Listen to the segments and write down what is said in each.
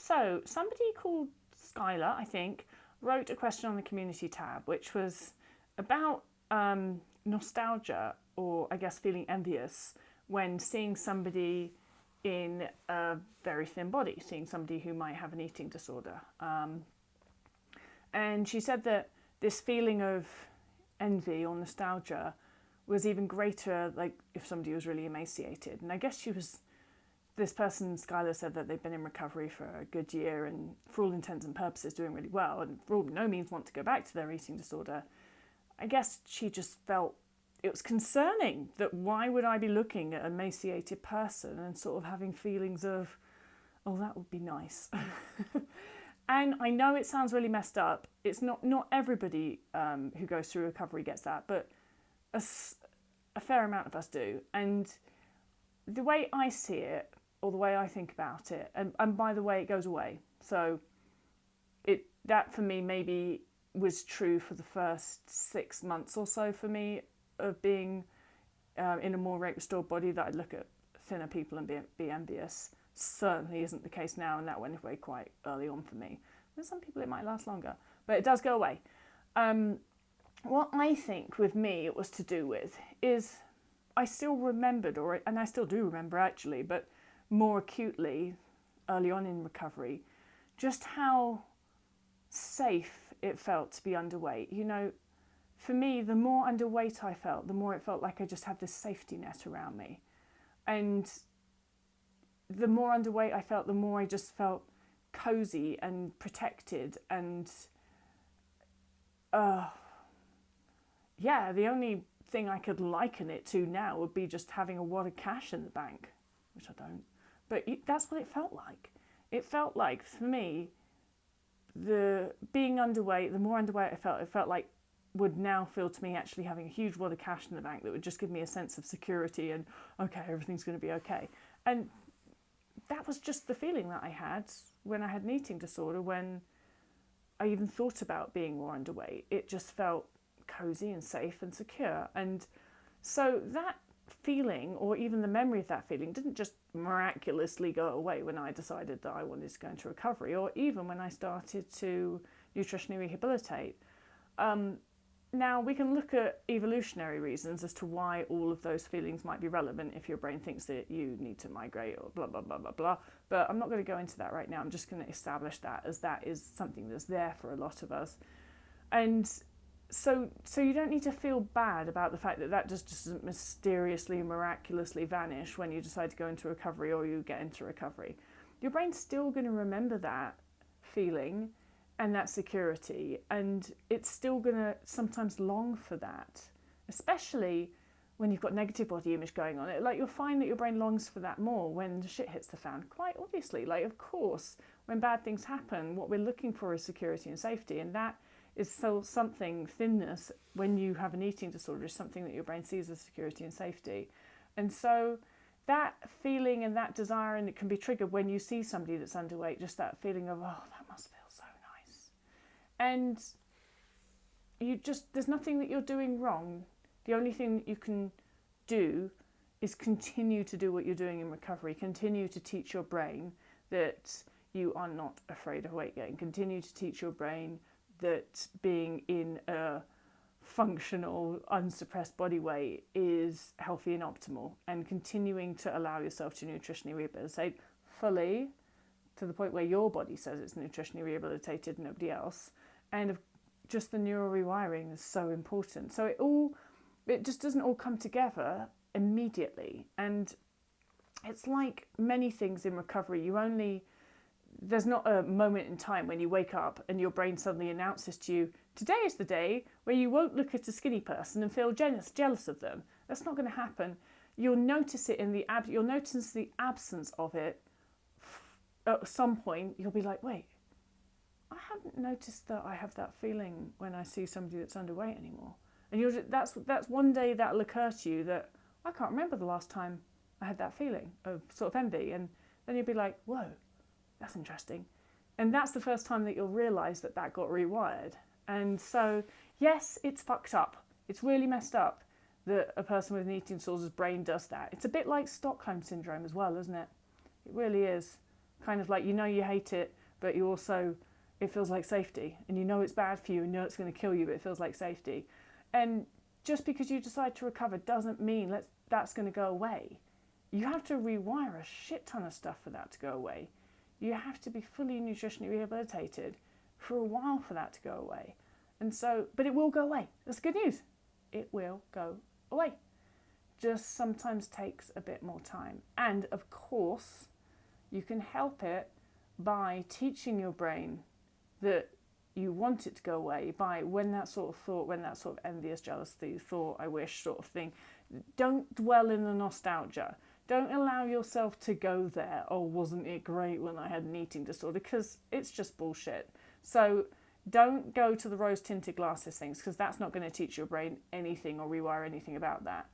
So somebody called Skylar, I think, wrote a question on the community tab, which was about nostalgia, or I guess feeling envious when seeing somebody in a very thin body, seeing somebody who might have an eating disorder. And she said that this feeling of envy or nostalgia was even greater, like if somebody was really emaciated. And I guess this person, Skylar, said that they've been in recovery for a good year and for all intents and purposes doing really well, and for no means want to go back to their eating disorder. I guess she just felt it was concerning that why would I be looking at an emaciated person and sort of having feelings of, oh, that would be nice. And I know it sounds really messed up. It's not everybody who goes through recovery gets that, but a fair amount of us do. And the way I see it, or the way I think about it, and by the way, it goes away. So that for me maybe was true for the first 6 months or so for me of being in a more restored body, that I'd look at thinner people and be envious. Certainly isn't the case now, and that went away quite early on for me. For some people it might last longer, but it does go away. What I think with me it was to do with is I still remembered, and I still do remember actually, but more acutely early on in recovery, just how safe it felt to be underweight. You know, for me, the more underweight I felt, the more it felt like I just had this safety net around me. And the more underweight I felt, the more I just felt cozy and protected. And the only thing I could liken it to now would be just having a wad of cash in the bank, which I don't. But that's what it felt like. It felt like, for me, the being underweight, the more underweight it felt like would now feel to me actually having a huge wad of cash in the bank that would just give me a sense of security and, okay, everything's going to be okay. And that was just the feeling that I had when I had an eating disorder, when I even thought about being more underweight. It just felt cozy and safe and secure. And so that feeling, or even the memory of that feeling, didn't just miraculously go away when I decided that I wanted to go into recovery, or even when I started to nutritionally rehabilitate. Now, we can look at evolutionary reasons as to why all of those feelings might be relevant if your brain thinks that you need to migrate or blah, blah, blah, blah, blah. But I'm not going to go into that right now. I'm just going to establish that as that is something that's there for a lot of us. And so you don't need to feel bad about the fact that that just doesn't mysteriously, miraculously vanish when you decide to go into recovery or you get into recovery. Your brain's still going to remember that feeling and that security, and it's still going to sometimes long for that, especially when you've got negative body image going on. Like, you'll find that your brain longs for that more when the shit hits the fan, quite obviously. Like, of course, when bad things happen, what we're looking for is security and safety, and that is so something, thinness, when you have an eating disorder, is something that your brain sees as security and safety. And so that feeling and that desire, and it can be triggered when you see somebody that's underweight, just that feeling of, oh, that must feel so nice. And there's nothing that you're doing wrong. The only thing that you can do is continue to do what you're doing in recovery, continue to teach your brain that you are not afraid of weight gain, continue to teach your brain that being in a functional, unsuppressed body weight is healthy and optimal, and continuing to allow yourself to nutritionally rehabilitate fully to the point where your body says it's nutritionally rehabilitated, nobody else. And just the neural rewiring is so important. So it just doesn't all come together immediately. And it's like many things in recovery, there's not a moment in time when you wake up and your brain suddenly announces to you, today is the day where you won't look at a skinny person and feel jealous of them. That's not going to happen. You'll notice it you'll notice the absence of it. At some point, you'll be like, wait, I haven't noticed that I have that feeling when I see somebody that's underweight anymore. And that's one day that'll occur to you that I can't remember the last time I had that feeling of sort of envy. And then you'll be like, whoa, that's interesting. And that's the first time that you'll realise that got rewired. And so, yes, it's fucked up. It's really messed up that a person with an eating disorder's brain does that. It's a bit like Stockholm Syndrome as well, isn't it? It really is. Kind of like, you hate it, but you also, it feels like safety. And you know it's bad for you and you know it's going to kill you, but it feels like safety. And just because you decide to recover doesn't mean that's going to go away. You have to rewire a shit ton of stuff for that to go away. You have to be fully nutritionally rehabilitated for a while for that to go away. And so, but it will go away. That's good news. It will go away. Just sometimes takes a bit more time. And of course, you can help it by teaching your brain that you want it to go away, by when that sort of thought, when that sort of envious, jealousy, thought, I wish sort of thing, don't dwell in the nostalgia. Don't allow yourself to go there. Oh, wasn't it great when I had an eating disorder? Because it's just bullshit. So don't go to the rose-tinted glasses things, because that's not going to teach your brain anything or rewire anything about that.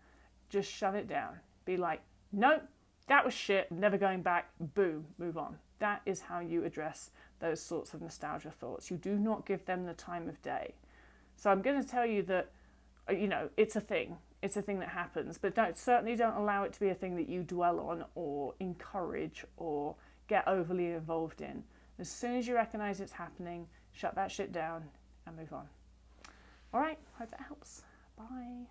Just shut it down. Be like, nope, that was shit, never going back, boom, move on. That is how you address those sorts of nostalgia thoughts. You do not give them the time of day. So I'm going to tell you that, it's a thing. It's a thing that happens, but certainly don't allow it to be a thing that you dwell on or encourage or get overly involved in. As soon as you recognize it's happening, shut that shit down and move on. All right, hope that helps. Bye.